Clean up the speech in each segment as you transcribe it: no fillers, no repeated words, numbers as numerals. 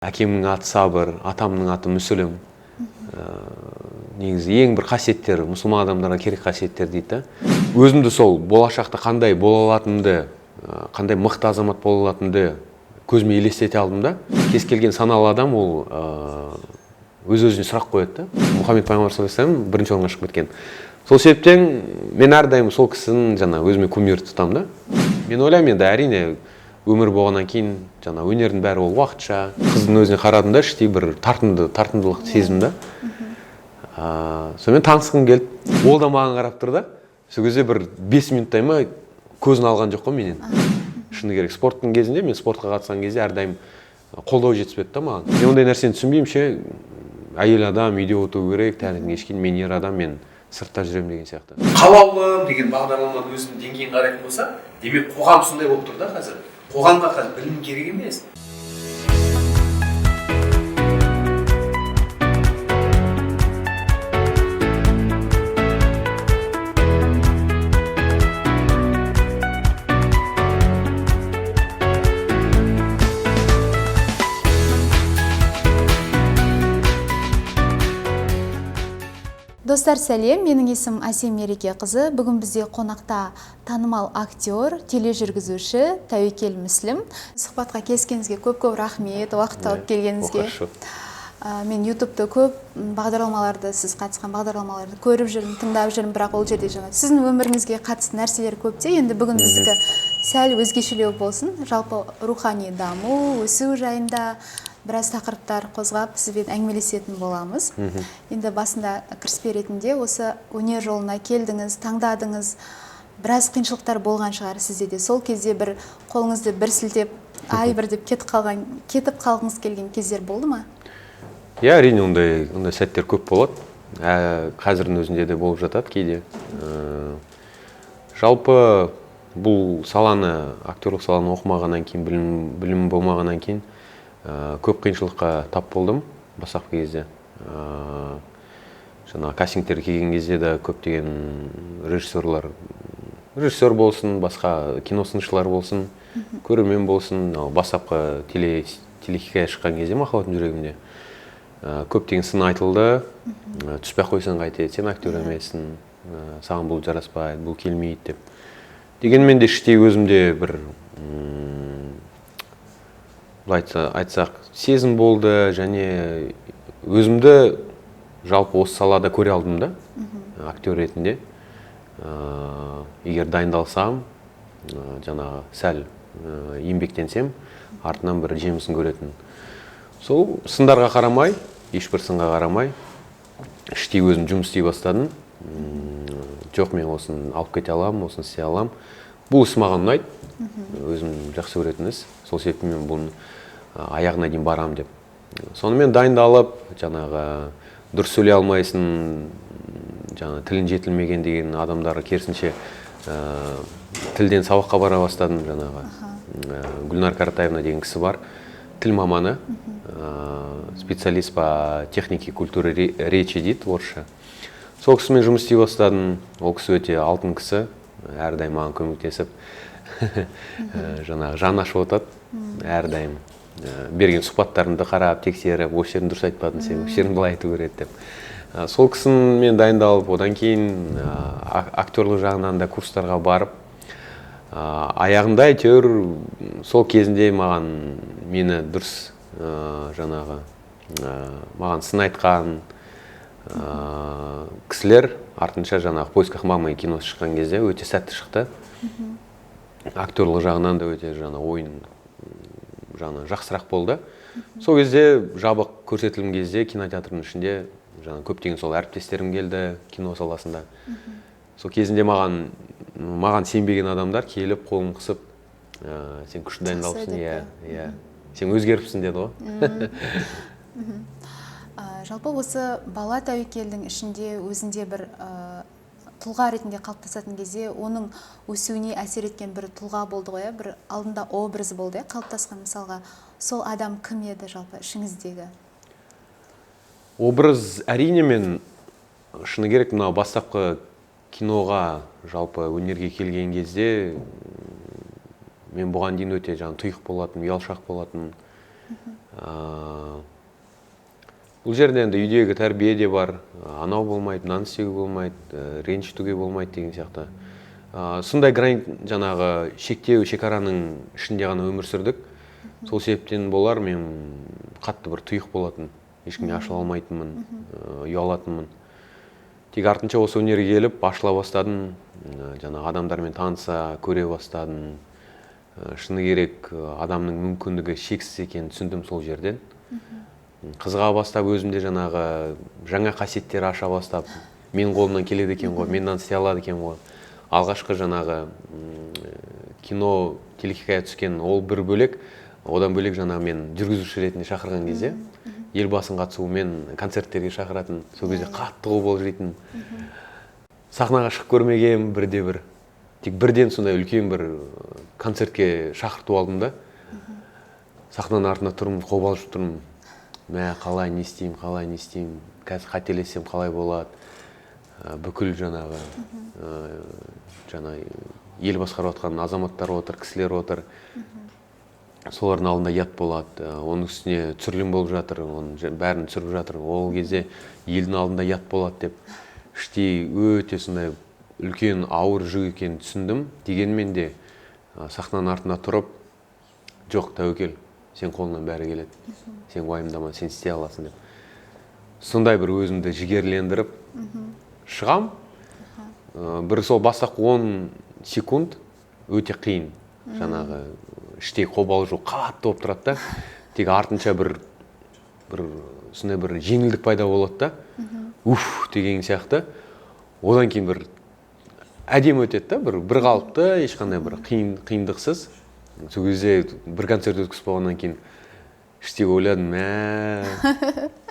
Әкемнің аты Сабыр, атамның аты Мүсілім. Негізі ең бір қасиеттер, мұсылман адамдарға керек қасиеттер дейді. Өзімді сол болашақта қандай бола алатынымды, қандай мықты азамат бола алатынымды көзіме елестете алдым да. Кез келген саналы адам ол өз-өзіне сұрақ қояды да. Мұхаммед пайғамбар саллаллаху алейхи вассалам бірінші орынға шығып кеткен. Сол себептен мен әрдайым сол кісінің өзіме кумир тұтамын да. Мен ойлаймын енді әрине өмір болғаннан кейін өнердің бәрі ол уақытша. Қыздың өзіне қарадым да, іштей бір тартымдылық сездім да. Сонымен танысқым келді. Ол да маған қарап тұр да. Сол кезде бір 5 минуттай ма көзін алған жоқ қой менен. Шыны керек, спорттың кезінде, мен спортқа қатысқан кезде әрдайым қолдау жетіспеді да маған. Мен ондай нәрсені түсінбеймін ше, әйел адам үйде отыру керек, таңертең кешке мен ер адам, мен сыртта жүремін деген сияқты. Қалаулым деген бағдарламаның өзінің деңгейін қарайтын болса, демек қоғам сондай болып тұр да қазір. Қоғамға қазір білім керек емес. Достар, сәлем, менің есім Әсем Мереке қызы. Бүгін бізде қонақта танымал актер, тележүргізуші Тәуекел Мүсілім. Сұхбатқа келіскеніңізге көп рахмет, уақыт тауып келгеніңізге. Мен YouTube'да көп бағдарламаларды, сіз қатысқан бағдарламаларды көріп жүрмін, тыңдап жүрмін, бірақ ол жерде сіздің өміріңізге қатысты нәрселер көп те. Енді бүгін біздікі сәл өзгешелеу болсын. Жалпы рухани даму, өсу жайында біраз тақырыптар қозғап сізбен әңгімелесетін боламыз. Енді басында кіріспе ретінде осы өнер жолына келдіңіз, таңдадыңыз. Біраз қиыншылықтар болған шығар сізде де. Сол кезде бір қолыңызды бір сілтеп, бір деп кетіп қалғыңыз келген кездер болды ма? Иә, әрине ондай сәттер көп болады. Қазірдің өзінде де болып жатады кейде. Жалпы бұл саланы, актерлік саланы оқымағаннан кейін, білім болмағаннан кейін көп қиыншылыққа тап болдым бастапқы кезде. Кастингтерге келген кезде де көптеген режиссер болсын, басқа киносыншылар болсын, көрермен болсын, бастапқы телехикая шыққан кезде махаббатым жүрегімде көптеген сын айтылды. Түспей қойсаң қайтеді, сен актер емессің, саған бұл жараспайды, бұл келмейді деп. Дегенмен де іштей өзімде бір айтсақ сезім болды, және өзімді жалпы осы салада көре алдым да, актер ретінде. Егер дайындалсам, сәл еңбектенсем, артынан бір жемісін көретін. Сол сындарға қарамай, ешбір сынға қарамай, іштей өзім жұмыс істей бастадым. Жоқ, мен осын алып кете алам, осын істей алам. Бұл іс маған ұнайды, өзім жақсы көретін іс. Сол себепті мен бұны аяғына дейін барам деп. Сонымен дайындалып, дұрыс сөйлей алмайсың, тілін жетілмеген деген адамдарға керісінше тілден сабаққа бара бастадым. Гүлнар Каратаевна деген кісі бар, тіл маманы, специалист по технике культуры речи дейді, орысша. Сол кісімен жұмыс істей бастадым. Ол кісі өте алтын кісі, әрдайым маған көмектесіп, жан ашып отырады, әрдайым. Берген сұхбаттарымды қарап, тексеріп, осы жерін дұрыс айтпадың сен, осы жерін былай айту керек деп. Сол кісімен дайындалып, одан кейін актерлік жағынан да курстарға барып, аяғында әйтеуір сол кезінде мені дұрыс маған сын айтқан кісілер артынша в поисках мамы киносы шыққан кезде өте сәтті шықты. Актерлік жағынан да өте ойын жақсырақ болды. Сол кезде жабық көрсетілім кезде кинотеатрдың ішінде көптеген сол әріптестерім келді кино саласында. Сол кезінде маған сенбеген адамдар келіп қолын қысып, сен күшті дайындалыпсың, сен өзгеріпсің деді ғой. Жалпы осы бала Тәуекелдің ішінде өзінде бір тұлға ретінде қалыптасатын кезде, оның өсуіне әсер еткен бір тұлға болды ғой, бір алдында образы болды, қалыптасқан мысалға. Сол адам кім еді жалпы ішіңіздегі? Образ әрине мен шыны керек, бастапқы киноға жалпы өнерге келген кезде мен бұған дейін өте тұйық болатын, ұялшақ болатын. Бұл жерде енді үйдегі тәрбие де бар, анау болмайды, мынаны істеуге болмайды, ренжітуге болмайды деген сияқты. Сондай жаңағы шектеу, шекараның ішінде ғана өмір сүрдік. Сол себептен болар мен қатты бір тұйық болатын, ешкімге ашыла алмайтынмын, ұялатынмын. Тек артынша осы өнерге келіп, ашыла бастадым, жаңағы адамдармен таныса, көре бастадым. Шыны керек, адамның мүмкіндігі шексіз екенін түсіндім сол жерден. Қызыға бастап, өзімде жаңағы жаңа қасиеттер аша бастап, мен қолымнан келеді екен ғой, менен істей алады екен ғой. Алғашқы жаңағы кино, телехикая түскен ол бір бөлек, одан бөлек жаңағы мен жүргізуші ретінде шақырған кезде, елбасының қатысуымен концерттерге шақыратын, сол кезде қатты қобалжып жүретін. Сахнаға шығып көрмеген бірде-бір, тек бірден сондай үлкен бір концертке шақырту алдым да. Сахнаның артында тұрмын, қобалжып тұрмын. Мә, қалай не істеймін, қазір қателессем қалай болады. Бүкіл жаңағы ел басқарып жатқан азаматтар отыр, кісілер отыр. Солардың алдында ят болады. Оның үстіне түсірілім болып жатыр, оның бәрін түсіріп жатыр. Ол кезде елдің алдында ят болады деп, іштей өте сондай үлкен ауыр жүк екенін түсіндім. Дегенмен де сахнаның артында тұрып, жоқ, Тәуекел, сен қолыңнан бәрі келеді. Сен уайымдама, сен істей аласың деп. Сондай бір өзімді жігерлендіріп шығам. Бір сол бастапқы 10 секунд өте қиын. Жаңағы іштей қобалжу қатты болып тұрады да. Тек артынша бір сондай бір жеңілдік пайда болады да. Уф деген сияқты. Одан кейін бір әдемі өтеді да, бір қалыпты, ешқандай бір қиындықсыз. Сол кезде бір концерт өткізіп болғаннан кейін іштей ойладым,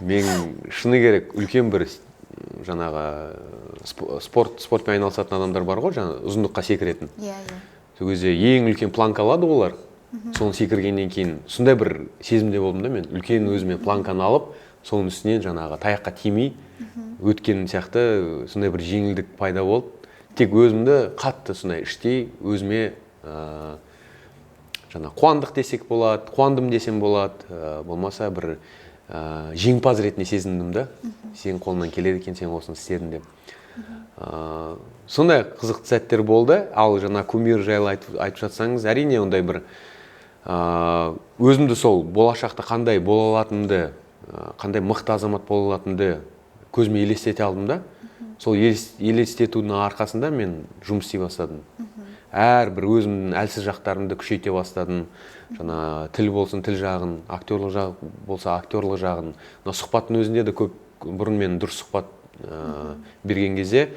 мен шыны керек үлкен бір жаңағы спортпен айналысатын адамдар бар ғой, жаңағы ұзындыққа секіретін. Сол кезде ең үлкен планка алады олар. Соны секіргеннен кейін сондай бір сезімде болдым да, мен үлкен өзіме планканы алып, соның үстінен жаңағы таяққа тимей өткенім сияқты сондай бір жеңілдік пайда болды. Тек өзімді қатты сондай іштей өзіме жаңа қуандық десек болады, қуандым десем болады, болмаса бір жеңімпаз ретінде сезіндім да. Сен қолынан келеді екен, сен осыны істедің деп. Сондай қызықты сәттер болды. Ал жаңа кумир жайлы айтып жатсаңыз, әрине ондай бір өзімді сол болашақта қандай бола алатынымды, қандай мықты азамат бола алатынымды көзіме елестете алдым да. Сол елестетудің арқасында мен жұмыс істей бастадым. Әрбір өзімнің әлсіз жақтарымды күшейте бастадым. Жаңа тіл болсын, тіл жағын, актерлық жақ болса, актерлық жағын. Сұхбаттың өзінде де көп бұрын мен дұрыс сұхбат берген кезде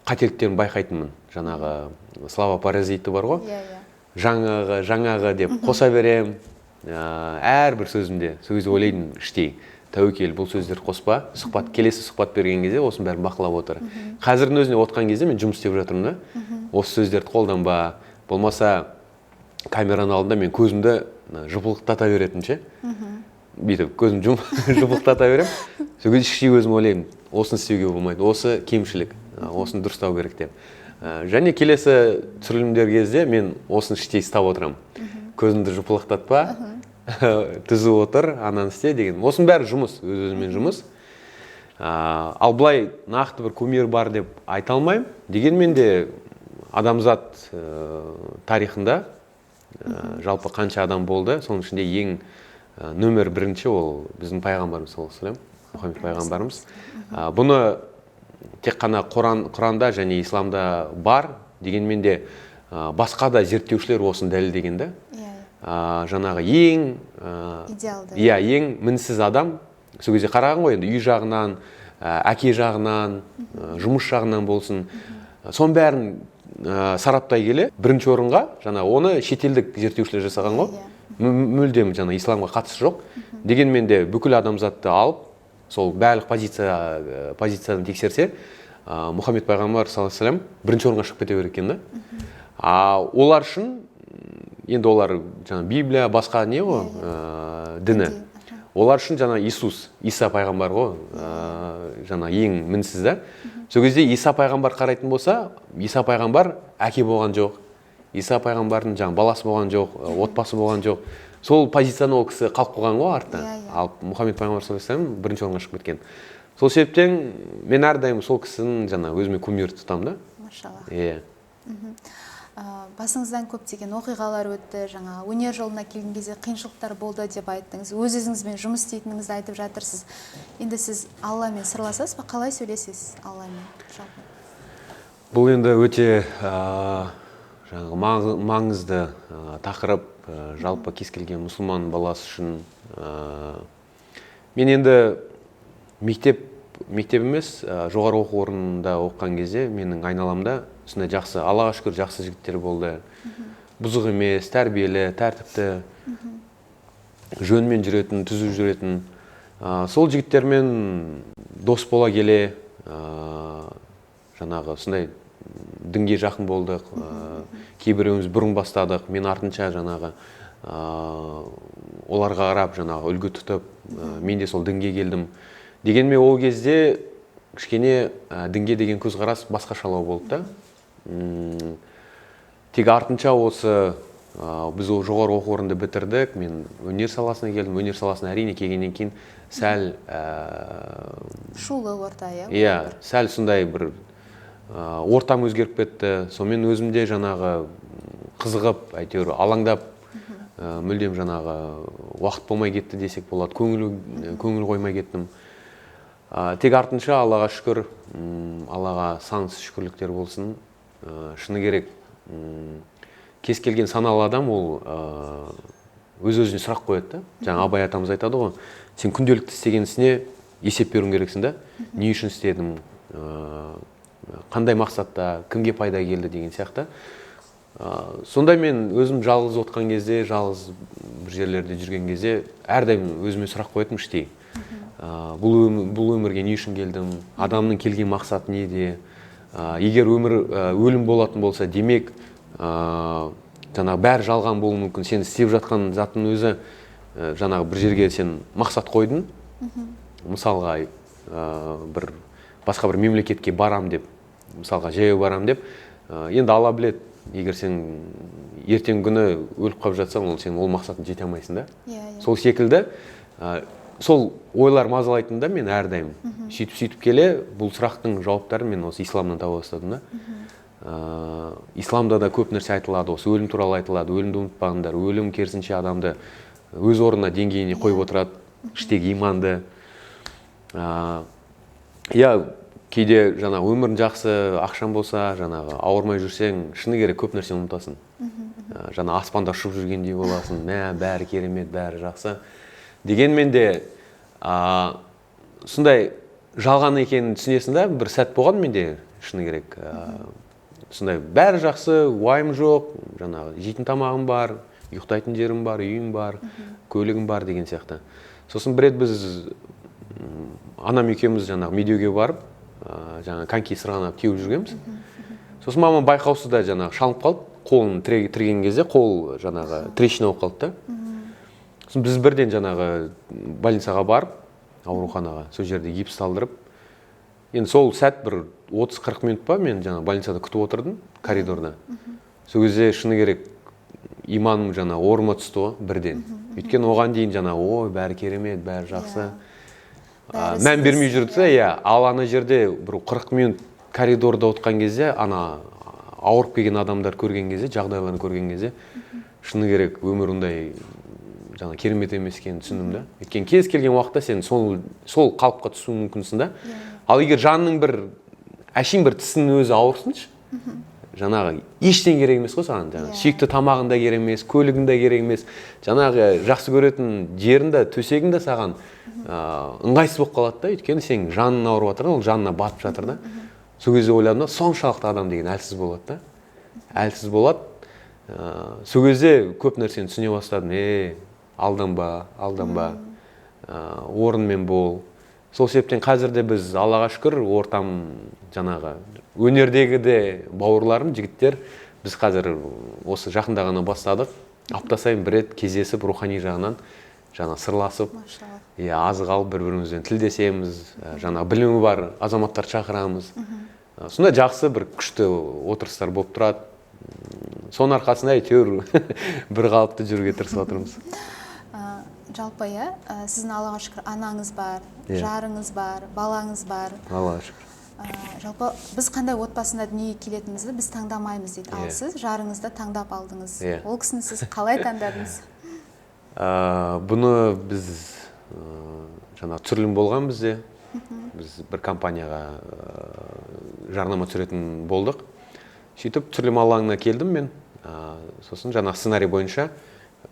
қателіктерін байқайтынмын. Жаңағы слава паразиті бар ғой. Жаңағы деп қоса берем. Әрбір сөзімде, сол кезде ойлайдым іштей. Тәуекел, бұл сөздер қоспа, келесі сұхбат берген кезде осының бәрін бақылап отыр. Қазірдің өзіне отқан кезде мен жұмыс істеп жатырмын да. Осы сөздерді қолданба, болмаса камераның алдында мен көзімді жыпылықтата беретін ше. Бүйтіп көзім жыпылықтата берем. Сол кезде іштей өзім ойлаймын, осыны істеуге болмайды, осы кемшілік, осыны дұрыстау керек деп. Және келесі түсірілімдер кезде мен осыны іштей ұстап отырамын. Көзімді жыпылықтатпа, түзу отыр, ананы істе деген. Осының бәрі жұмыс, өз-өзімен жұмыс. Ал былай нақты бір кумир бар деп айта алмаймын. Дегенмен де адамзат тарихында жалпы қанша адам болды, соның ішінде ең нөмір бірінші ол біздің пайғамбарымыз саллаллаху алейхи ва саллям, Мұхаммед пайғамбарымыз. Бұны тек қана Құранда және исламда бар, дегенмен де басқа да зерттеушілер осыны дәлелдеген да. Жаңағы ең идеалды, ең мінсіз адам, сол кезде қараған ғой, енді үй жағынан, әке жағынан, жұмыс жағынан болсын, соның бәрін сараптай келе бірінші орынға, жаңа оны шетелдік зерттеушілер жасаған ғой, мүлдем жаңа исламға қатысы жоқ. Дегенмен де бүкіл адамзатты алып, сол барлық позициядан тексерсе, Мұхаммед пайғамбар саллаллаху алейхи ва саллям бірінші орынға шығып кете берген да. Олар үшін енді олар жаңа Библия, басқа не ғой, діні. Олар үшін жаңа Иса пайғамбар ғой, жаңа ең мінсіз да. Сол кезде Иса пайғамбар қарайтын болса, Иса пайғамбар әке болған жоқ. Иса пайғамбардың жаңа баласы болған жоқ, отбасы болған жоқ. сол позицияны ол кісі қалып қойған ғой артта. Иә. Ал Мұхаммед пайғамбар саллаллаху алейхи вассалам бірінші орынға шығып кеткен. Сол себептен мен әрдайым сол кісінің жаңа өзіме кумир тұтамын да. Машалла. Иә. Басыңыздан көптеген оқиғалар өтті, жаңа өнер жолына келген кезде қиыншылықтар болды деп айттыңыз. Өз-өзіңізбен жұмыс істейтініңізді айтып жатырсыз. Енді сіз Алламен сырласасыз ба? Қалай сөйлесесіз Алламен? Жалпы. Бұл енді өте жаңағы маңызды тақырып, жалпы кез келген мұсылман баласы үшін. Мен енді мектеп емес, жоғары оқу орнында оқыған кезде менің айналамда сондай жақсы, Аллаға шүкір жақсы жігіттер болды. Бұзық емес, тәрбиелі, тәртіпті, жөнмен жүретін, түзу жүретін. Сол жігіттермен дос бола келе, жаңағы сондай дінге жақын болдық. Кейбіреуіміз бұрын бастадық, мен артынша жаңағы оларға қарап жаңағы үлгі тұтып, мен де сол дінге келдім. Дегенмен ол кезде кішкене дінге деген көзқарас басқашалау болды да. Тек артынша осы біз ол жоғары оқу орнында бітірдік, мен өнер саласына келдім. Өнер саласына әрине келгеннен кейін сәл шулы орта, иә, сәл сондай бір ортам өзгеріп кетті. Сонымен өзімде жаңағы қызығып, әйтеуір алаңдап, мүлдем жаңағы уақыт болмай кетті десек болады. Көңіл қоймай кеттім. Тек артынша Аллаға шүкір, Аллаға сансыз шүкірліктер болсын. Шыны керек, кез келген саналы адам ол өз-өзіне сұрақ қояды да. Жаңа Абай атамыз айтады ғой, сен күнделікті істеген ісіне есеп беруің керексің да. Не үшін істедім, қандай мақсатта, кімге пайда келді деген сияқты. Сонда мен өзім жалғыз отқан кезде, жалғыз бір жерлерде жүрген кезде әрдайым өзіме сұрақ қоятын іштей. Бұл өмірге не үшін келдім, адамның келген мақсаты неде, егер өлім болатын болса, демек жаңағы бәрі жалған болуы мүмкін. Сен істеп жатқан заттың өзі жаңағы бір жерге сен мақсат қойдың. Мысалға бір басқа бір мемлекетке барам деп, мысалға жаяу барам деп, енді Алла біледі, егер сен ертең күні өліп қалып жатсаң, сен ол мақсатына жете алмайсың да. Сол секілді сол ойлар мазалайтында мен әрдайым сөйтіп келе, бұл сұрақтың жауаптарын мен осы исламнан таба бастадым да. Исламда да көп нәрсе айтылады, осы өлім туралы айтылады, өлімді ұмытпаңдар, өлім керісінше адамды өз орнына деңгейіне қойып отырады, іштегі иманды. Иә, кейде жаңа өмірің жақсы, ақшаң болса, жаңағы ауырмай жүрсең, шыны керек көп нәрсе ұмытасың. Жаңа аспанда ұшып жүргендей боласың, бәрі керемет, бәрі жақсы. Дегенмен де сондай жалған екенін түсінесің да, бір сәт болған менде, шыны керек. Сондай бәрі жақсы, уайым жоқ, жаңағы жейтін тамағым бар, ұйықтайтын жерім бар, үйім бар, көлігім бар деген сияқты. Сосын бір рет біз анам екеуміз жаңағы медеуге барып, жаңағы коньки сырғанап теуіп жүргенбіз. Сосын мама байқаусызда жаңағы шалынып қалды, қолын тіреген кезде қол жаңағы трещина болып қалды да. Біз бірден жаңағы больницаға барып, ауруханаға, сол жерде гипс салдырып, енді сол сәт бір 30-40 минут па мен жаңағы больницада күтіп отырдым коридорда. Сол кезде шыны керек иманым жаңағы орыма түсті ғой бірден. Өйткені оған дейін жаңағы ой, бәрі керемет, бәрі жақсы. Мән бермей жүрді, ал ана жерде бір 40 минут коридорда отқан кезде, ана ауырып келген адамдар көрген кезде, жағдайларын көрген кезде, шыны керек өмір ондай жаңа керемет емес екенін түсіндім да. Өйткені кез келген уақытта сен сол қалыпқа түсуің мүмкінсің да. Ал егер жанның бір әшейін бір тісінің өзі ауырсыншы, жаңағы ештен керек емес қой саған. Сүйікті тамағың да керек емес, көлігің де керек емес, жаңағы жақсы көретін жерің де, төсегің де саған ыңғайсыз болып қалады да. Өйткені сен жаның ауырып жатыр, ол жанына батып жатыр да. Сол кезде ойладым да, соншалықты адам деген әлсіз болады да. Әлсіз болады. Сол кезде көп нәрсені түсіне бастадым. Алданба, орынмен бол. Сол себептен қазірде біз Аллаға шүкір ортам жаңағы өнердегі де бауырларым, жігіттер, біз қазір осы жақында ғана бастадық. Апта сайын бір рет кездесіп рухани жағынан жаңа сырласып, азық алып бір-бірімізбен тілдесеміз, жаңа білімі бар азаматтар шақырамыз. Сонда жақсы бір күшті отырыстар болып тұрады. соның арқасында әйтеуір бір қалыпты жүруге тырысып отырмыз. Жалпы сіздің Аллаға шүкір анаңыз бар, жарыңыз бар, балаңыз бар. Аллаға шүкір. Жалпы біз қандай отбасында дүниеге келетінімізді біз таңдамаймыз дейді. Ал сіз жарыңызды таңдап алдыңыз. Ол кісіні сіз қалай таңдадыңыз? Бұны біз жаңа түсірілім болған бізде. Біз бір компанияға жарнама түсіретін болдық. Сөйтіп түсірілім алаңына келдім мен. Сосын жаңа сценарий бойынша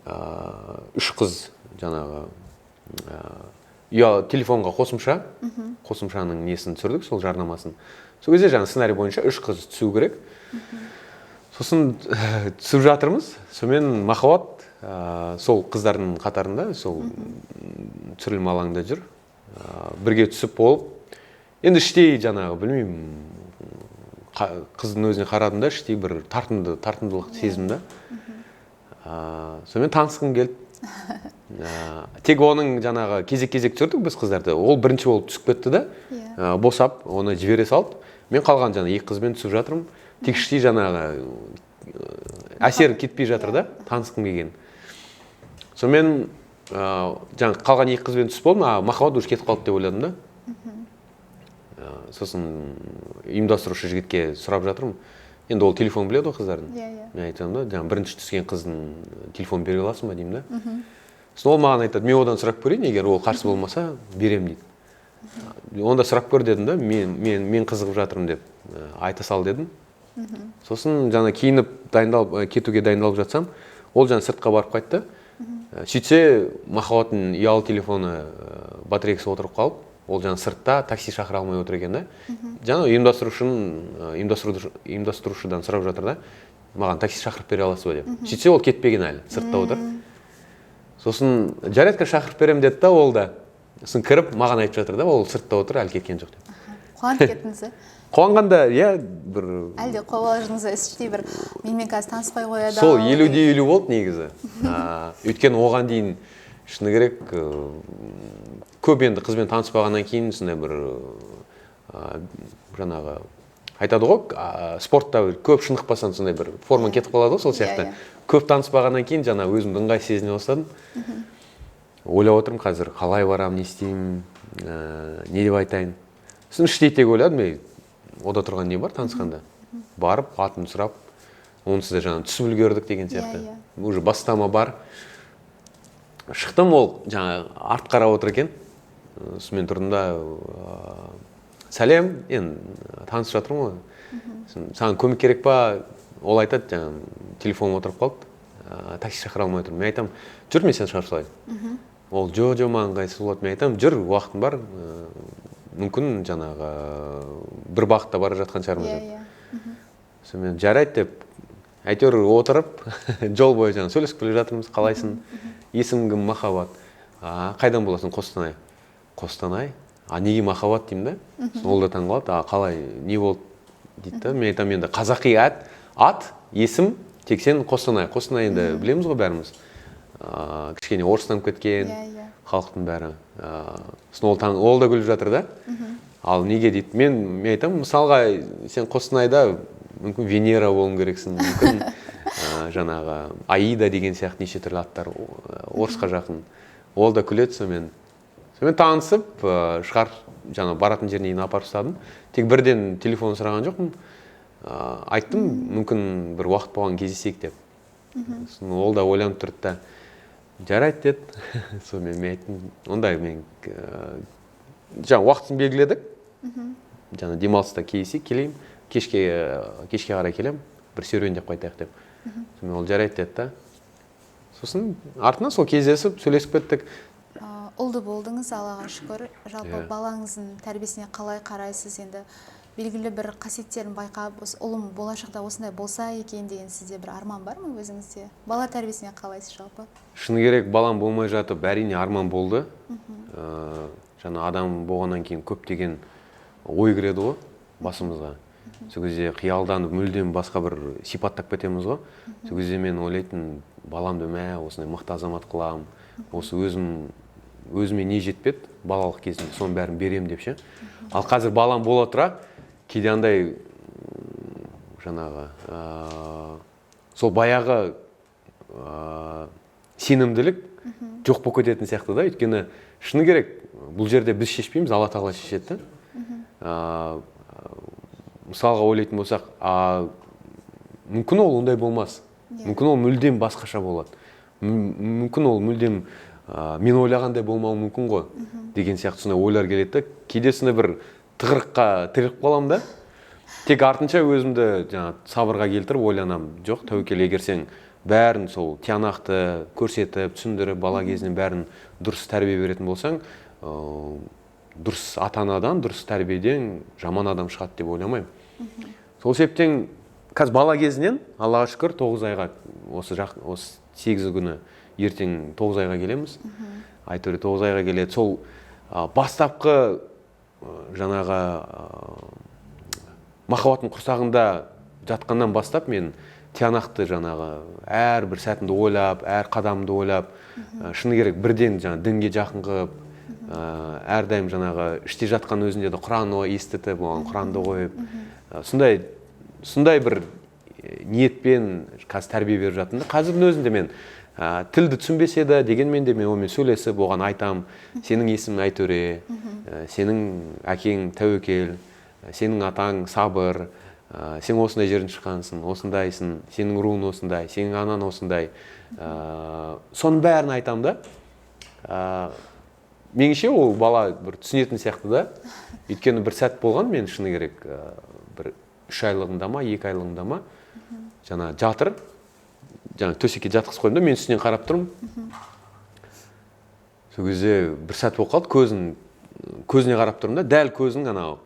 3 қыз жаңағы телефонға қосымшаның несін түсірдік, сол жарнамасын. Сол кезде жаңа сценарий бойынша 3 қыз түсу керек. Сосын түсіп жатырмыз. Сонымен Махаббат сол қыздардың қатарында, сол түсірілім алаңында жүр. Бірге түсіп болып, енді іштей жаңағы білмеймін, қыздың өзіне қарадым да, іштей бір тартымдылық сезімді. Сонымен танысқым келді. Тек оның жаңағы кезек-кезек түсірдік біз қыздарды. Ол бірінші болып түсіп кетті да, босап, оны жібере салды. Мен қалған жаңа 2 қызбен түсіп жатырмын. Тек іштей жаңағы әсер кетпей жатыр да, танысқым келген. Сонымен жаңа қалған 2 қызбен түсіп болдым, Махаббат уже кетіп қалды деп ойладым да. Сосын ұйымдастырушы жігітке сұрап жатырмын. Енді ол телефон біледі ғой қыздардың. Мен айтамын да, жаңа бірінші түскен қыздың телефон бере аласың ба деймін да. Сосын ол маған айтады, мен одан сұрап көрейін, егер ол қарсы болмаса, берем дейді. Онда сұрап көр дедім да, мен қызығып жатырмын деп айта сал дедім. Сосын жаңа киініп кетуге дайындалып жатсам, ол жаңа сыртқа барып қайтты. Сөйтсе, Махаббаттың ұялы телефоны батарейкасы отырып қалып, ол жаңа сыртта такси шақыра алмай отыр екен да. Жаңа ұйымдастырушыдан сұрап жатыр да, маған такси шақырып бере аласыз ба деп. Сөйтсе, ол кетпеген әлі, сыртта отыр. Сосын жарайды шақырып берем деді да, ол да. Сосын кіріп маған айтып жатыр да, ол сыртта отыр, әлі кеткен жоқ деп. Қуанып кеттіңіз? Қуанғанда, бір... Әлде қобалжыңызға іштей бір менімен қазір таныспай қояды. Сол 50-50 болды негізі. Өйткені оған дейін шыны керек, көп енді қызбен таныспағаннан кейін сондай бір жаңағы айтады ғой, спортта көп шынықпасаң сондай бір формаң кетіп қалады ғой, сол сияқты. Көп таныспағаннан кейін жаңа өзімді ыңғайсыз сезіне бастадым. Ойлап отырмын қазір қалай барамын, не істеймін, не деп айтайын. Сосын іштей тек ойладым, ода тұрған не бар танысқанда. Барып, атын сұрап, онсыз да жаңа түсіп үлгердік деген сияқты. Уже бастама бар. Шықтым, ол жаңа арт қарап отыр екен. Сонымен тұрдым да, сәлем, енді танысып жатырмын ғой. Саған көмек керек па? Ол айтады, жаңа телефоным отырып қалды, такси шақыра алмай отырмын. Мен айтамын, жүр, мен сені шығарып салайын. Ол жо маған ыңғайсыз болады. Мен айтамын, жүр, уақытым бар. Мүмкін жаңағы бір бағытта бара жатқан шығармыз. Сонымен жарайды деп, әйтеуір отырып, жол бойы жаңа сөйлесіп келе жатырмыз, қалайсың? Есімім кім? Махаббат. Қайдан боласың? Қостанай. Қостанай? Неге Махаббат деймін да? Ол да таңғалады. Қалай, не болды дейді да? Мен айтамын, енді қазақи ат, есім, тек сен Қостанай. Қостанай енді білеміз ғой бәріміз. Кішкене орыстанып кеткен, халықтың бәрі. Ол да күліп жатыр да? Ал неге дейді? Мен айтамын, мысалға сен Қостанайда мүмкін Венера болуың керексің, мүмкін жаңағы Аида деген сияқты неше түрлі аттар орысқа жақын. Ол да күледі, сонымен танысып, жаңа баратын жеріне дейін апарып тастадым. Тек бірден телефон сұраған жоқпын. Айттым, мүмкін бір уақыт болған кездесейік деп. Ол да ойланып тұрды да, жарайды деді. Сонымен мен айттым, онда мен жаңа уақытын белгіледік. Жаңа демалыста келейім, кешке қарай келем, бір серуендеп қайтайық деп. Сонымен ол жарайды деді да. Сосын артынан сол кездесіп, сөйлесіп кеттік. Ұлды болдыңыз, Аллаға шүкір. Жалпы балаңыздың тәрбиесіне қалай қарайсыз? Енді белгілі бір қасиеттерін байқап, ұлым болашақта осындай болса екен деген сізде бір арман бар ма өзіңізде? Бала тәрбиесіне қалайсыз жалпы? Шыны керек, балам болмай жатып, әрине арман болды. Жаңа адам болғаннан кейін көптеген ой кіреді ғой басымызға. Сол кезде қиялданып, мүлдем басқа бір сипаттап кетеміз ғой. Сол кезде мен ойлайтын, баламды осындай мықты азамат қылам, осы өзіме не жетпеді балалық кезінде, соның бәрін берем деп ше. Ал қазір балам бола тұра, кейде андай жаңағы сол баяғы сенімділік жоқ болып кететін сияқты да. Өйткені шыны керек, бұл жерде біз шешпейміз, Алла Тағала шешеді. Мысалға ойлайтын болсақ, мүмкін ол ондай болмас. Мүмкін ол мүлдем басқаша болады. Мүмкін ол мүлдем мен ойлағандай болмауы мүмкін ғой деген сияқты сондай ойлар келеді. Кейде сондай бір тығырыққа тіреліп қаламын да. Тек артынша өзімді сабырға келтіріп ойланамын. Жоқ, тәуекел, егер сен бәрін сол тиянақты көрсетіп, түсіндіріп, бала кезінен бәрін дұрыс тәрбие беретін болсаң, дұрыс ата-анадан, дұрыс тәрбиеден жаман адам шығады деп ойламаймын. Сол себептен қазір бала кезінен, Аллаға шүкір, 9 айға, осы 8 күні ертең 9 айға келеміз. Айтөре 9 айға келеді. Сол бастапқы жаңағы махаббаттың құрсағында жатқаннан бастап мен тиянақты жаңағы әрбір сәтімді ойлап, әр қадамды ойлап, шыны керек бірден дінге жақын қылып, әрдайым жаңағы іште жатқан өзінде де Құранды естітіп, оған Құранды қойып, сондай бір ниетпен қазір тәрбие беріп жатырмын. Қазірдің өзінде мен тілді түсінбесе де, дегенмен де мен онымен сөйлесіп, оған айтам, сенің есімің Айтөре, сенің әкең Тәуекел, сенің атаң Сабыр, сен осындай жерден шыққансың, осындайсың, сенің руың осындай, сенің анаң осындай. Соның бәрін айтам да. Меніңше ол бала бір түсінетін сияқты да. Өйткені бір сәт болған, мен шыны керек, бір 3 айлығында ма, 2 айлығында ма, жаңа жатыр, жаңа төсекке жатқыз қойдым да, мен үстінен қарап тұрмын. Сол кезде бір сәт болып қалды, көзіне қарап тұрмын да, дәл көзінің анау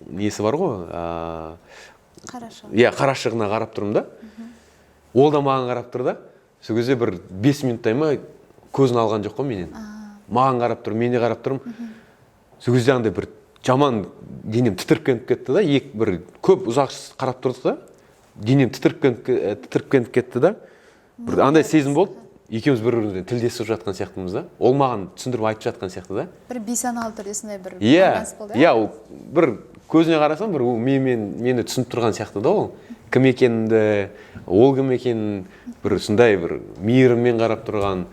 несі бар ғой, қарашығына қарап тұрмын да. Ол да маған қарап тұр да. Сол кезде бір 5 минуттай ма көзін алған жоқ қой менен. Маған қарап тұр, мен де қарап тұрмын. Сол кезде андай бір жаман денем тітіркеніп кетті да, бір көп ұзақ қарап тұрдық да, денем тітіркеніп кетті да. Бір андай сезім болды. Екеуміз бір-бірімізбен тілдесіп жатқан сияқтымыз да. Ол маған түсіндіріп айтып жатқан сияқты да. Бір бейсаналы түрде сондай бір байланыс болды. Иә, бір көзіне қарасам, бір мені түсініп тұрған сияқты да ол. Кім екенімді, ол кім екенін, бір сондай бір мейіріммен қарап тұрған,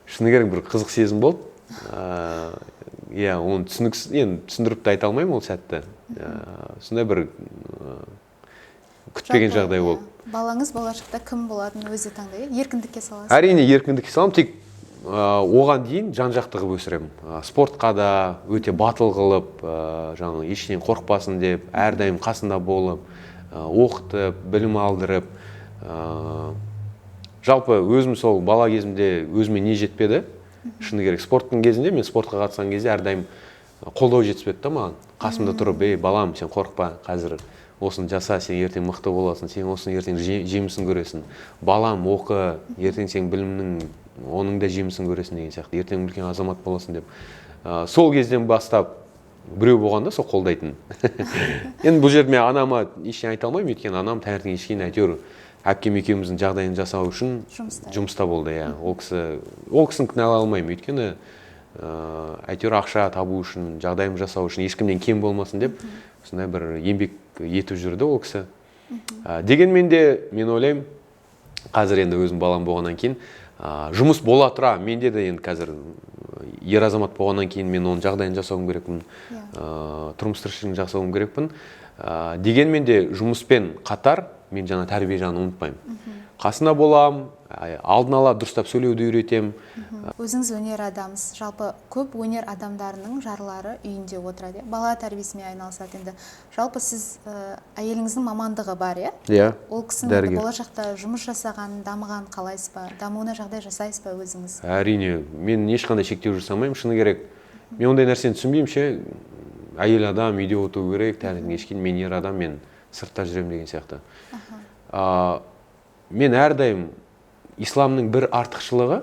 шыны керек бір қызық сезім болды. Иә, оны түсіндіріп те айта алмаймын ол сәтті. Сондай бір күтпеген жағдай болды. Балаңыз болашақта кім болатынын өзі таңдайды, еркіндікке саласыз? Әрине еркіндікке салам, тек оған дейін жан-жақты қылып өсіремін. Спортқа да өте батыл қылып, жаңағы ештеңе қорықпасын деп, әрдайым қасында болып, оқытып, білім алдырып. Жалпы өзім сол бала кезімде өзіме не жетпеді, шыны керек, спорттың кезінде, мен спортқа қатысқан кезде әрдайым қолдау жетіспеді да маған. Қасымда тұрып, балам, сен қорықпа, қазір осыны жаса, сен ертең мықты боласың, сен осыны ертең жемісін көресің. Балам, оқы, ертең сен білімнің оның да жемісін көресің деген сияқты. Ертең үлкен азамат боласың деп. Сол кезден бастап біреу болғанда сол қолдайтын. Енді бұл жерде мен анама ештеңе айта алмаймын, өйткені анам таңертең ешкең әйтеуір әпкем екеуміздің жағдайын жасау үшін жұмыста болды. Ол кісіні кінәлай алмаймын, өйткені әйтеуір ақша табу үшін, жағдайым жасау үшін ешкімнен кем болмасын деп сондай бір еңбек етіп жүрді ол кісі. Дегенмен де мен ойлаймын, қазір енді өзім балам болғаннан кейін жұмыс бола тұра, менде де енді қазір ер азамат болғаннан кейін мен оның жағдайын жасауым керекпін, тұрмыс тіршілігін жасауым керекпін. Дегенмен де жұмыспен қатар мен жаңа тәрбие жағын ұмытпаймын. Қасында болам, алдын ала дұрыстап сөйлеуді үйретем. Өзіңіз өнер адамсыз. Жалпы көп өнер адамдарының жарлары үйінде отырады. Бала тәрбиесімен айналысады енді. Жалпы сіз әйеліңіздің мамандығы бар, иә? Иә. Ол кісінің болашақта жұмыс жасаған, дамыған қалайсыз ба? Дамуына жағдай жасайсыз ба өзіңіз? Әрине, мен ешқандай шектеу жасамаймын, шыны керек. Мен ондай нәрсені түсінбеймін ше. Әйел адам үйде отыру керек, таңертең кешке, мен ер адам, мен сыртта жүремін деген сияқты. Мен әрдайым исламның бір артықшылығы,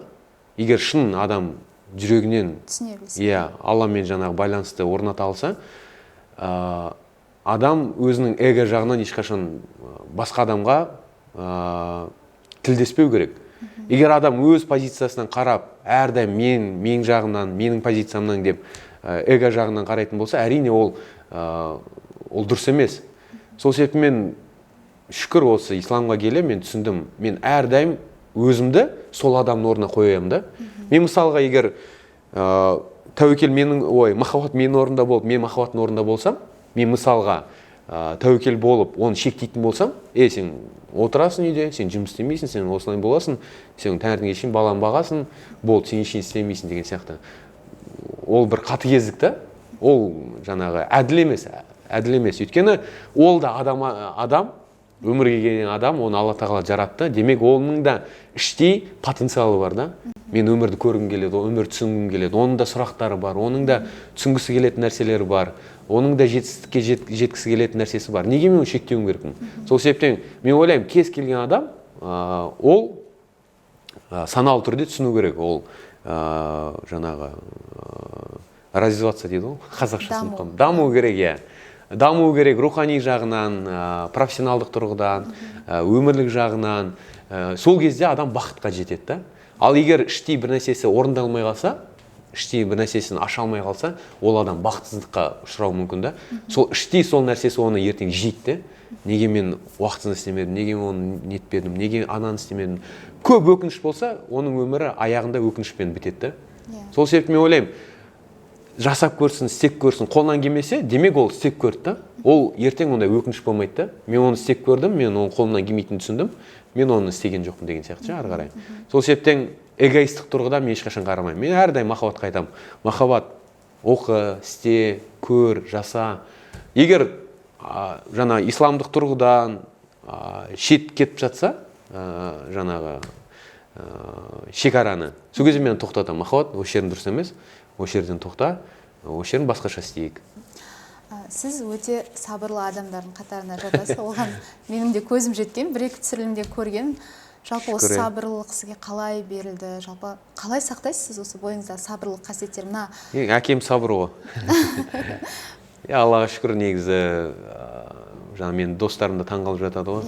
егер шын адам жүрегінен Алламен жаңағы байланысты орната алса, адам өзінің эго жағынан ешқашан басқа адамға тілдеспеу керек. Егер адам өз позициясынан қарап, әрдайым мен жағынан, менің позициямнан деп эго жағынан қарайтын болса, әрине ол дұрыс емес. Сол себептен мен шүкір осы исламға келе мен түсіндім, мен әрдайым өзімді сол адамның орнына қоямын да. Мен мысалға егер тәуекел менің, махаббат менің орнында болып, мен махаббаттың орнында болсам, мен мысалға тәуекел болып, оны шектейтін болсам, сен отырасың үйде, сен жұмыс істемейсің, сен осылай боласың, сен таңертеңге шейін баланы бағасың, болды, сен ештеңе істемейсің деген сияқты. Ол бір қатыгездік та, ол жаңағы әділ емес. Өйткені ол да адам, өмірге келген адам, оны Алла тағала жаратты. Демек, оның да іштей потенциалы бар да. Мен өмірді көргім келеді, өмірді түсінгім келеді. Оның да сұрақтары бар, оның да түсінгісі келетін нәрселері бар. Оның да жетістікке жеткісі келетін нәрсесі бар. Неге мен шектеуім керекпін? Сол себептен мен ойлаймын, кез келген адам, ол саналы түрде түсіну керек. Ол жаңағы развиваться дейді ғой, қазақшасын даму керек, даму керек рухани жағынан, профессионалдық тұрғыдан, өмірлік жағынан. Сол кезде адам бақытқа жетеді да. Ал егер іштей бір нәрсесі орындалмай қалса, іштей бір нәрсесін аша алмай қалса, ол адам бақытсыздыққа ұшырауы мүмкін да. Сол іштей сол нәрсесі оны ертең жейді. Неге мен уақытысында істемедім, неге оны нетпедім, неге ананы істемедім. Көп өкініш болса, оның өмірі аяғында өкінішпен бітеді. Сол себепті мен ойлаймын, жасап көрсін, істеп көрсін, қолынан келмесе, демек ол істеп көрді да. Ол ертең ондай өкініш болмайды да. Мен оны істеп көрдім, мен оның қолынан келмейтінін түсіндім, мен оны істеген жоқпын деген сияқты ары қарай. Сол себептен эгоисттік тұрғыда мен ешқашан қарамаймын. Мен әрдайым махаббатқа айтамын. Махаббат, оқы, істе, көр, жаса. Егер жаңа исламдық тұрғыдан шет кетіп жатса, жаңағы шекараны, сол кезде мен тоқтатамын. Махаббат, осы жерің дұрыс емес, осы жерден тоқта, осы жерін басқаша істейік. Сіз өте сабырлы адамдардың қатарына жатасыз. Оған менің де көзім жеткен, бір-екі түсірілімде көрген. Жалпы осы сабырлылық сізге қалай берілді? Жалпы қалай сақтайсыз осы бойыңызда сабырлық қасиеттер? Әкем сабыр ғой. Аллаға шүкір, негізі жаңа мен достарым да таңғалып жатады ғой.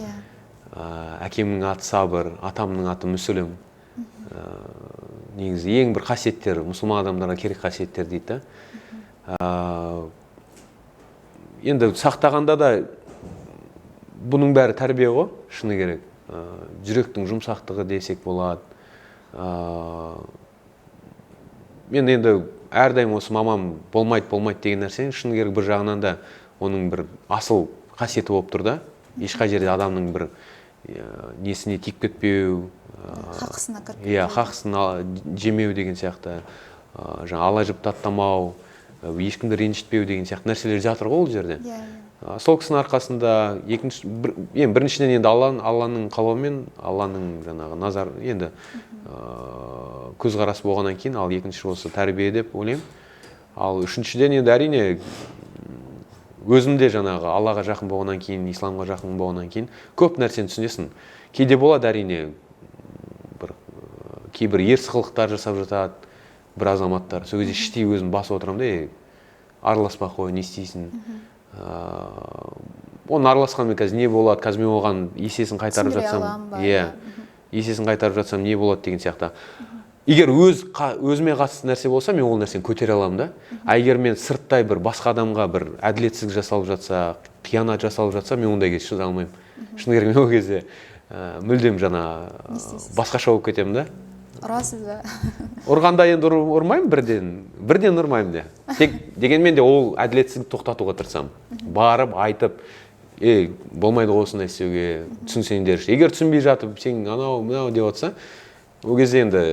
Әкемнің аты сабыр, атамның аты мүсілім. Негізі ең бір қасиеттер, мұсылман адамдарға керек қасиеттер дейді. Енді сақтағанда да бұның бәрі тәрбие ғой, шыны керек. Жүректің жұмсақтығы десек болады. Мен енді әрдайым осы мамам болмайды деген нәрсені шыны керек бір жағынан да оның бір асыл қасиеті болып тұр да. Ешқай жерде адамның бір несіне тиіп кетпеу, хақысына кіріп кетпеу, хақысын жемеу деген сияқты, ала жіп таттамау, ешкімді ренжітпеу деген сияқты нәрселер жатыр ғой ол жерде. Сол кісінің арқасында біріншіден енді Алланың қалауымен, Алланың жаңағы назар, енді көзқарасы болғаннан кейін, ал екінші осы тәрбие деп ойлаймын. Ал үшіншіден енді әрине өзімде жаңағы Аллаға жақын болғаннан кейін, исламға жақын болғаннан кейін көп нәрсені түсінесің. Кейде болады әрине кейбір ерсі қылықтар жасап жатады бір азаматтар. Сол кезде іштей өзім басып отырамын да, араласпай қой, не істейсің? Оның араласқанмен қазір не болады? Қазір мен оған есесін қайтарып жатсам, есесін қайтарып жатсам не болады деген сияқты. Егер өзіме қатысты нәрсе болса, мен ол нәрсені көтере аламын да. Егер мен сырттай бір басқа адамға бір әділетсіздік жасалып жатса, қиянат жасалып жатса, мен ондай кезде шыдай алмаймын. Шыны керек, мен ол кезде мүлдем жаңа басқаша болып кетемін да. Ұрасыз ба? Ұрғанда енді ұрмаймын, бірден ұрмаймын де. Тек дегенмен де ол әділетсіздікті тоқтатуға тырысамын. Барып, айтып, болмайды осындай істеуге, түсінсеңдерші. Егер түсінбей жатып, сен анау деп жатса, ол кезде енді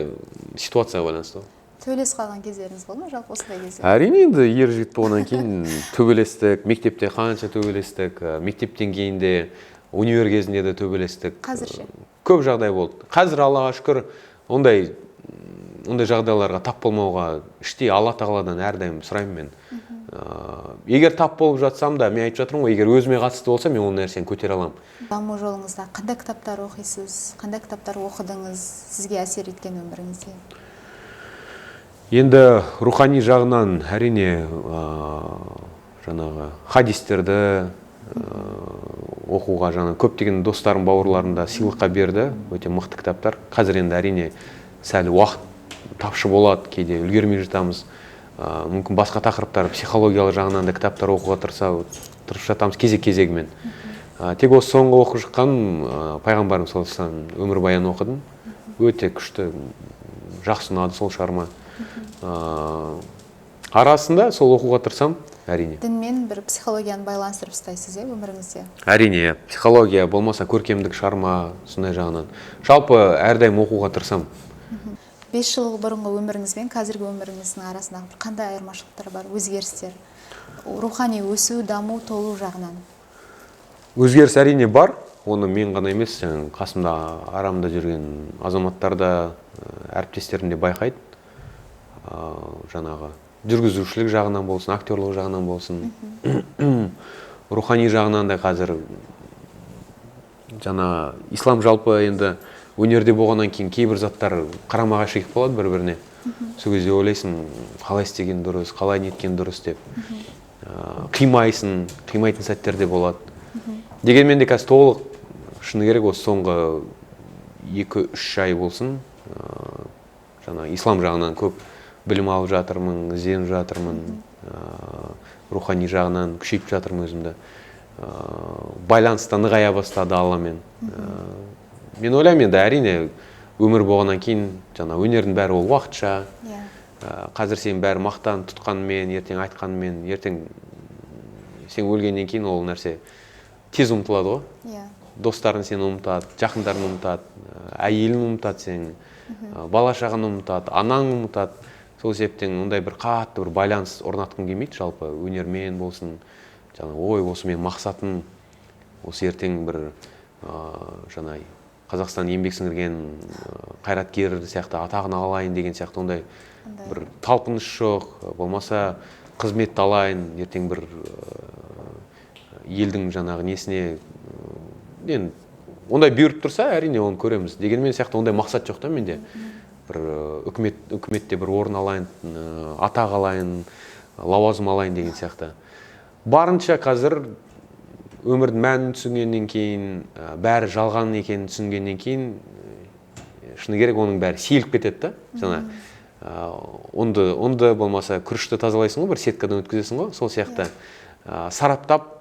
ситуацияға байланысты. Төбелесіп қалған кездеріңіз болды ма, жалпы осындай кезде? Әрине енді ер жігіт болғаннан кейін төбелестік, мектепте қанша төбелестік, мектептен кейін де универ кезінде де төбелестік. Қазірше? Көп жағдай болды. Қазір Аллаға шүкір ондай жағдайларға тап болмауға іштей Алла тағаладан әрдайым сұраймын мен. Егер тап болып жатсам да, мен айтып жатырмын ғой, егер өзіме қатысты болса, мен ол нәрсені көтере аламын. Даму жолыңызда қандай кітаптар оқисыз, қандай кітаптар оқыдыңыз, сізге әсер еткен өміріңізде? Енді рухани жағынан әрине жаңағы хадистерді оқуға көптеген достарым, бауырларым да сыйлыққа берді, өте мықты кітаптар. Қазір енді әрине сәл уақыт тапшы болады, кейде үлгермей жатамыз. Мүмкін басқа тақырыптар, психологиялық жағынан да кітаптар оқуға тырысып жатамыз кезек-кезегімен. Тек осы соңғы оқып шыққан пайғамбарымыз саллаллаху алейхи вассалам өмірбаян оқыдым. Өте күшті, жақсы ұнады сол шығарма. Арасында сол оқуға тырысам, әрине. Дінмен бір психологияны байланыстырып ұстайсыз, өміріңізде? Әрине, психология болмаса көркемдік шығарма, сондай жағынан. Жалпы әрдайым оқуға тырысам. 5 жыл бұрынғы өміріңіз бен қазіргі өміріңіздің арасында қандай айырмашылықтар бар, өзгерістер? Рухани өсу, даму, толу жағынан. Өзгеріс әрине бар. Оны мен ғана емес, қасымда арамда жүрген азаматтар да, әріптестерім де байқайды. Жаңағы жүргізушілік жағынан болсын, актерлық жағынан болсын, рухани жағынан да қазір жаңа ислам жалпы енді өнерде болғаннан кейін кейбір заттар қарама қайшы болады бір-біріне. Сол кезде ойлайсың, қалай істеген дұрыс, қалай неткен дұрыс деп. Қимайтын сәттер де болады. Дегенмен де қазір толық шыны керек осы соңғы 2-3 ай болсын, жаңа ислам жағынан көп білім алып жатырмын, ізденіп жатырмын, рухани жағынан күшейіп жатырмын өзімді. Байланыста нығая бастады Алламен. Мен ойлаймын енді әрине өмір болғаннан кейін жаңа өнердің бәрі ол уақытша. Қазір сен бәрі мақтан тұтқанмен, ертең айтқанмен, ертең сен өлгеннен кейін ол нәрсе тез ұмытылады ғой. Достарын сен ұмытады, жақындарын ұмытады, әйелін ұмытады сен, бала-шағаны ұмытады, анаң ұмытады. Сол себептен ондай бір қатты бір байланыс орнатқым келмейді, жалпы өнермен болсын. Жаңа ой, осы мен мақсатым, осы ертең бір жаңа Қазақстан еңбек сіңірген қайраткер сияқты атағын алайын деген сияқты ондай бір талпыныс жоқ, болмаса қызметті алайын, ертең бір елдің жаңағы несіне ондай бұйырып тұрса, әрине оны көреміз. Дегенмен сияқты ондай мақсат жоқ та менде. Бір үкіметте бір орын алайын, атақ алайын, лауазым алайын деген сияқты. Барынша қазір өмірдің мәнін түсінгеннен кейін, бәрі жалған екенін түсінгеннен кейін, шыны керек оның бәрі сейіліп кетеді да. Онды болмаса күрішті тазалайсың ғой, бір сеткадан өткізесің ғой, сол сияқты сараптап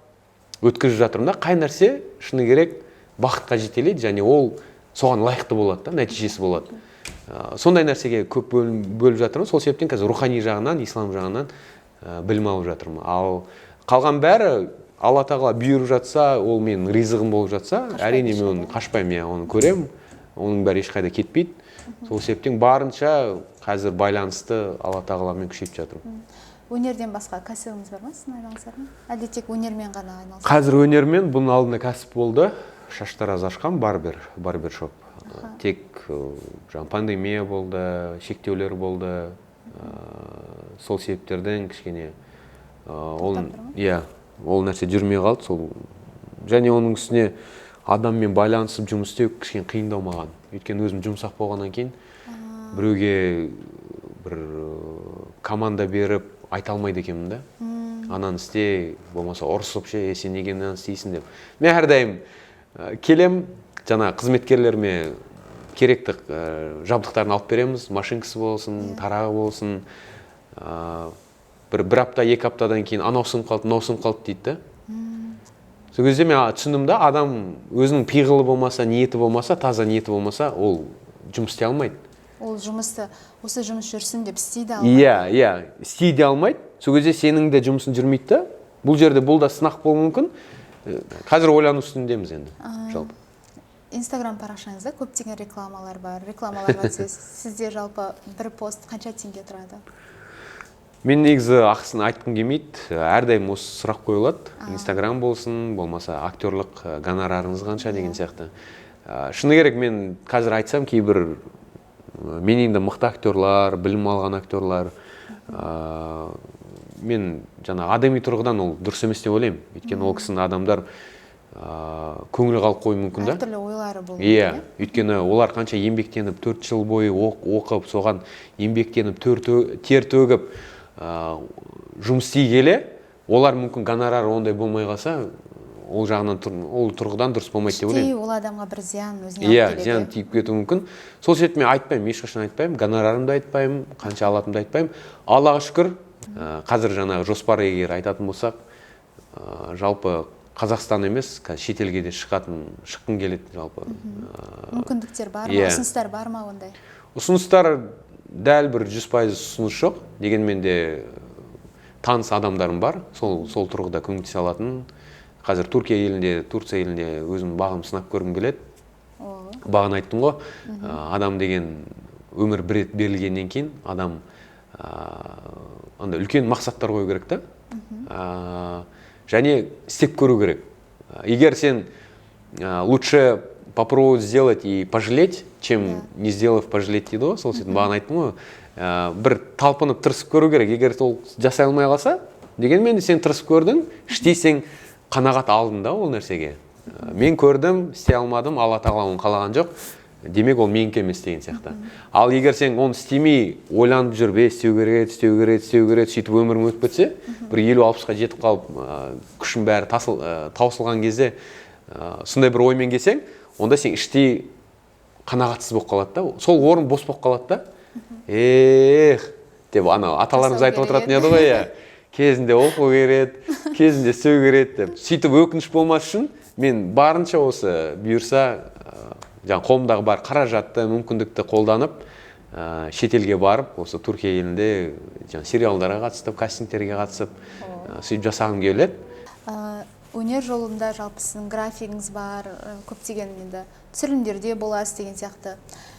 өткізіп жатырмын да, қай нәрсе шыны керек бақытқа жетелейді, және ол соған лайықты болады да, нәтижесі болады. Сондай нәрсеге көп бөліп жатырмын, сол себептен қазір рухани жағынан, ислам жағынан білім алып жатырмын. Ал қалған бәрі Алла тағала бұйырып жатса, ол менің ризығым болып жатса, әрине мен оны қашпаймын, оны көремін, оның бәрі ешқайда кетпейді. Сол себептен барынша қазір байланысты Алла тағаламен күшейіп жатырмын. Өнерден басқа кәсібіңіз бар ма, сіздің айналысатын? Әлде тек өнермен ғана айналысасыз? Қазір өнермен, бұның алдында кәсіп болды. Шаштараз ашқан барбершоп. Тек пандемия болды, шектеулер болды. Сол себептерден кішкене ол нәрсе жүрмей қалды. Және оның үстіне адаммен байланысып жұмыс істеу кішкене қиындау маған. Өйткені өзім жұмсақ болғаннан кейін біреуге бір команда беріп айта алмайды екенмін да. Ананы істе, болмаса ұрысып ше, сен неге мынаны істейсің деп. Мен әрдайым келем, жаңа қызметкерлеріме керекті жабдықтарын алып береміз, машинкасы болсын, тарағы болсын. Бір апта, 2 аптадан кейін анау сынып қалды дейді. Сол кезде мен түсіндім да, адам өзінің пиғылы болмаса, ниеті болмаса, таза ниеті болмаса, ол жұмыс істей алмайды. Ол жұмысты, осы жұмыс жүрсін деп істей де алмайды. Иә, істей де алмайды. Сол кезде сенің де жұмысын жүрмейді да. Бұл жерде бұл да сынақ болуы мүмкін. Қазір ойлану үстіндеміз енді, жалпы. Инстаграм парақшаңызда көптеген рекламалар бар. Рекламаларға сізде жалпы бір пост қанша теңге тұрады? Мен негізі ақысын айтқым келмейді. Әрдайым осы сұрақ қойылады. Инстаграм болсын, болмаса актерлық гонорарыңыз қанша деген сияқты. Шыны керек, мен қазір айтсам, кейбір менен де мықты актерлар, білім алған актерлар, мен жаңа адами тұрғыдан ол дұрыс емес деп ойлаймын. Өйткені ол кісінің адамдар көңілі қалып қою мүмкін да. Әртүрлі ойлары болуы. Иә, өйткені олар қанша еңбектеніп 4 жыл бойы оқып, соған еңбектеніп тер төгіп жұмыс істей келе, олар мүмкін гонорар ондай болмай қалса, ол жағынан ол тұрғыдан дұрыс болмайды деп ойлаймын. Ол адамға бір зиян өзіне алып келеді. Иә, зиян тиіп кетуі мүмкін. Сол себепті мен айтпаймын, ешқашан айтпаймын, гонорарымды айтпаймын, қанша алатынымды айтпаймын. Аллаға шүкір, қазір жаңағы жоспар егер айтатын болсақ, жалпы Қазақстан емес, қазір шетелге де шыққым келеді жалпы. Мүмкіндіктер бар ма, Иә. ұсыныстар бар ма ондай? Ұсыныстар дәл бір 100% ұсыныс жоқ. Дегенмен де таныс адамдарым бар, сол тұрғыда көмектесе алатын. Қазір Турция елінде өзім бағым сынап көргім келеді. Бағын айттым ғой, адам деген өмір бір рет берілгеннен кейін адам үлкен мақсаттар қою керек та. Және істеп көру керек. Егер сен лучше попробовать сделать и пожалеть, чем не сделав пожалеть дейді ғой, сол сетін бағын айттым ғой, бір талпынып тырысып көру керек. Егер ол жасай алмай қалса, дегенмен сен тырысып көрдің, іштей сен қанағат алдың да ол нәрсеге. Мен көрдім, істей алмадым, Алла тағала оны қалаған жоқ, демек ол менікі емес деген сияқты. Ал егер сен оны істемей, ойланып жүріп, істеу керек, сөйтіп өмірің өтіп кетсе, бір 50-60-қа жетіп қалып, күшің бәрі таусылған кезде, сондай бір оймен келсең, онда сен іштей қанағатсыз болып қалады да, сол орын бос болып қалады да. Деп аталарымыз айтып отыратын еді ғой, кезінде оқу керек, кезінде істеу керек деп. Сөйтіп өкініш болмас үшін мен барынша осы бұйырса, қолымдағы бар қаражатты, мүмкіндікті қолданып, шетелге барып, осы Түркия елінде сериалдарға қатысып, кастингтерге қатысып, сөйтіп жасағым келеді. Өнер жолында жалпы сіздің графигіңіз бар, көптеген енді түсірілімдерде боласыз деген сияқты.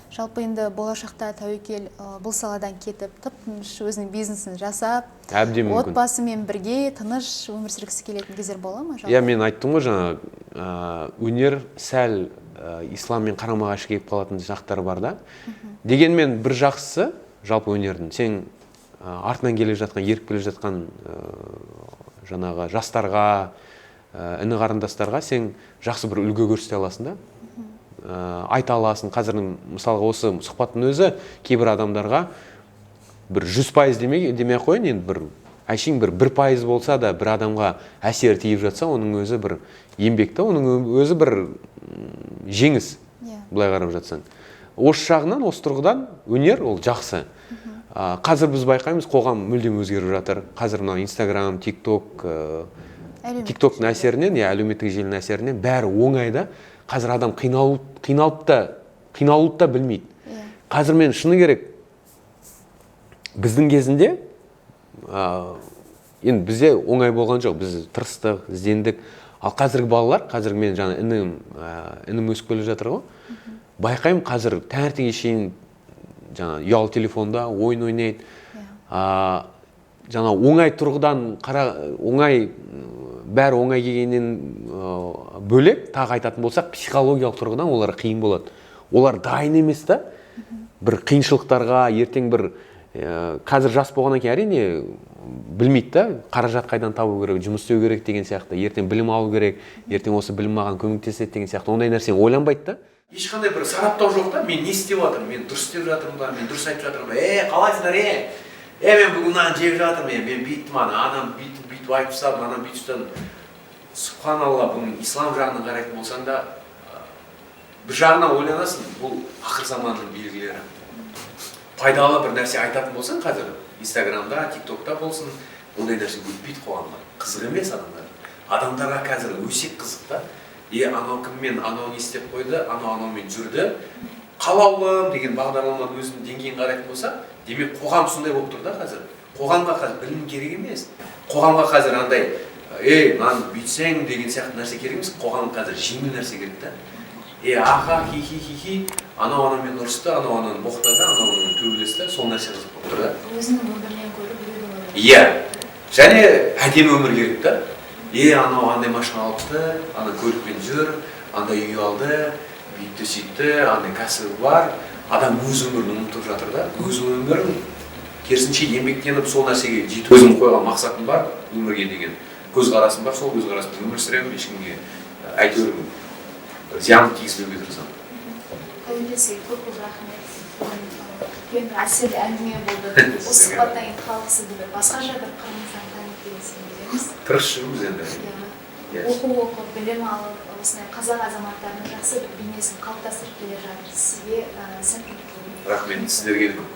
Жалпы енді болашақта Тәуекел бұл саладан кетіп, тып-тыныш өзінің бизнесін жасап, отбасымен бірге тыныш өмір сүргісі келетін кездер бола ма? Иә, мен айттым ғой жаңа, өнер сәл исламмен қарама-қайшы келіп қалатын жақтары бар да. Дегенмен бір жақсысы жалпы өнердің, сен артынан келе жатқан, еріп келе жатқан жаңағы жастарға, іні қарындастарға сен жақсы бір үлгі көрсете аласың да. Айта аласың. Қазірдің мысалға осы сұхбаттың өзі кейбір адамдарға бір 100% демей қойын, енді бір әшейін бір 1% болса да бір адамға әсер тиіп жатса, оның өзі бір еңбекті, оның өзі бір жеңіс, былай қарап жатсаң. Осы жағынан, осы тұрғыдан өнер ол жақсы. Қазір біз байқаймыз, қоғам мүлдем өзгеріп жатыр. Қазір мына Instagram, TikTok-тың әсерінен, әлеуметтік желінің әсерінен бәрі оңайда. Қазір адам қиналып та білмейді. Қазір мен шыны керек, біздің кезінде, енді бізде оңай болған жоқ, біз тырыстық, іздендік. Ал қазіргі балалар, қазір мен жаңа інім өсіп келе жатыр ғой, байқаймын қазір таңертеңге шейін жаңа ұялы телефонда ойын ойнайды. Жаңа оңай тұрғыдан бәрі оңай келгеннен бөлек, тағы айтатын болсақ, психологиялық тұрғыдан олар қиын болады. Олар дайын емес та, бір қиыншылықтарға, ертең бір қазір жас болғаннан кейін әрине білмейді да, қаражат қайдан табу керек, жұмыс істеу керек деген сияқты, ертең білім алу керек, ертең осы білім маған көмектеседі деген сияқты, ондай нәрсені ойланбайды да. Ешқандай бір сараптау жоқ та, мен не істеп жатырмын, мен дұрыс істеп жатырмын ба, мен дұрыс айтып жатырмын ба, қалайсыңдар, мен бүгін мынаны жеп жатырмын, мен бүйттім, анам бүйтіп айтып тастадым, анам бүйтіп тастадым. Субханалла, бұның ислам жағынан қарайтын болсаң да, бір жағынан ойланасың, бұл ақыр заманның белгілері. Пайдалы бір нәрсе айтатын болсаң, қазір Инстаграмда, ТикТокта болсын, ондай нәрсе өтпейді қоғамға. Қызық емес адамдар. Адамдарға қазір өсек қызық та. Анау кіммен, анау не істеп қойды, анаумен жүрді. Қалаулым деген бағдарламаның өзінің деңгейін қарайтын болса, демек қоғам сондай болып тұр да қазір. Қоғамға қазір білім керек емес. Қоғамға қазір андай, мынаны бүйтсең деген сияқты нәрсе керек емес. Қоғам қазір жеңіл нәрсе керек та. Аға, хи-хи-хи-хи, анаумен ұрысты, анаумен боқтады, анаумен төбелесті, сол нәрсе қызық болып тұр да. Өзінің өмірінен көріп біреудің өмірін. Иә, және әдемі өмір керек та. Анау андай машина алыпты, андай көлікпен жүр, андай үй алды, бүйтті сөйтті, андай кәсібі бар. Адам өз өмірін ұмытып жатыр да. Өз өмірін керісінше еңбектеніп сол нәрсеге жетіп өзім қойған мақсатым бар, өмірге деген көзқарасым бар, сол көзқараспен өмір сүремін, ешкімге әйтеуір зиян тигізбеуге тырысамын. Тәуекел сізге көп рахмет. Үлкен әсерлі әңгіме болды. Осы сұхбаттан кейін халық сізді басқаша бір қырыңыздан танып деген сенеміз. Тырысып жүрміз енді. Оқу оқып, білім алып, осындай қазақ азаматтарының жақсы бір бейнесін қалыптастырып келе жатыр. Сізге сәттілік тілеймін. Рахмет, сіздерге де көп